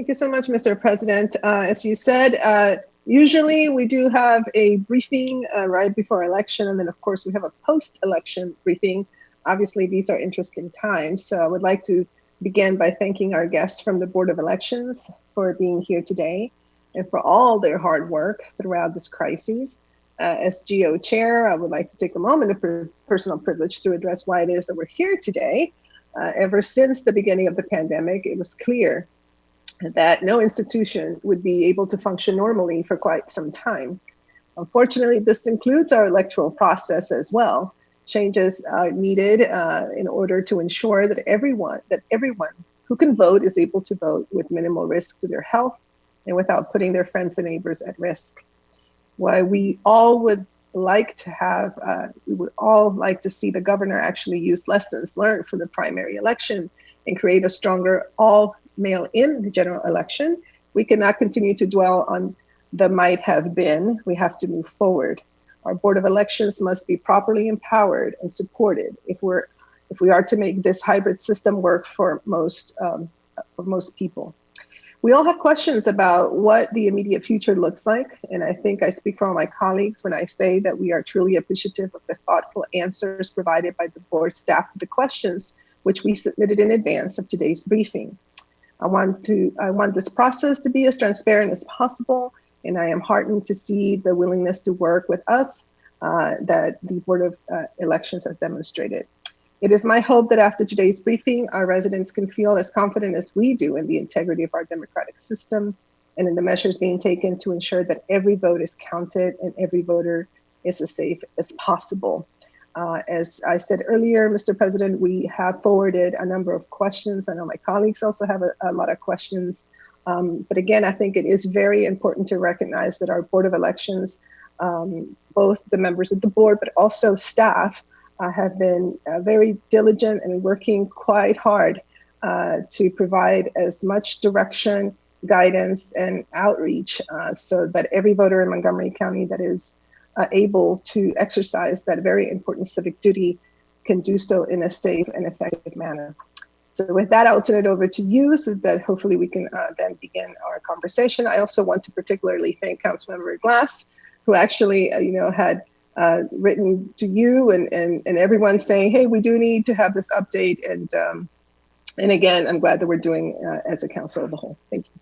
Thank you so much, Mr. President. As you said, usually we do have a briefing right before election, and then of course we have a post-election briefing. Obviously, these are interesting times, so I would like to begin by thanking our guests from the Board of Elections for being here today and for all their hard work throughout this crisis. As GO Chair, I would like to take a moment of personal privilege to address why it is that we're here today. Ever since the beginning of the pandemic, it was clear that no institution would be able to function normally for quite some time. Unfortunately, this includes our electoral process as well. Changes are needed in order to ensure that everyone who can vote is able to vote with minimal risk to their health and without putting their friends and neighbors at risk. While we would all like to see the governor actually use lessons learned from the primary election and create a stronger all-mail-in general election, we cannot continue to dwell on the might have been. We have to move forward. Our Board of Elections must be properly empowered and supported if we are to make this hybrid system work for most people. We all have questions about what the immediate future looks like, and I think I speak for all my colleagues when I say that we are truly appreciative of the thoughtful answers provided by the board staff to the questions which we submitted in advance of today's briefing. I want this process to be as transparent as possible, and I am heartened to see the willingness to work with us that the Board of Elections has demonstrated. It is my hope that after today's briefing, our residents can feel as confident as we do in the integrity of our democratic system and in the measures being taken to ensure that every vote is counted and every voter is as safe as possible. As I said earlier, Mr. President, we have forwarded a number of questions. I know my colleagues also have a lot of questions. But again, I think it is very important to recognize that our Board of Elections, both the members of the board, but also staff, have been very diligent and working quite hard to provide as much direction, guidance, and outreach so that every voter in Montgomery County that is able to exercise that very important civic duty can do so in a safe and effective manner. So with that, I'll turn it over to you so that hopefully we can then begin our conversation. I also want to particularly thank Councilmember Glass, who actually had written to you and everyone saying, hey, we do need to have this update. And again, I'm glad that we're doing as a council of the whole. Thank you.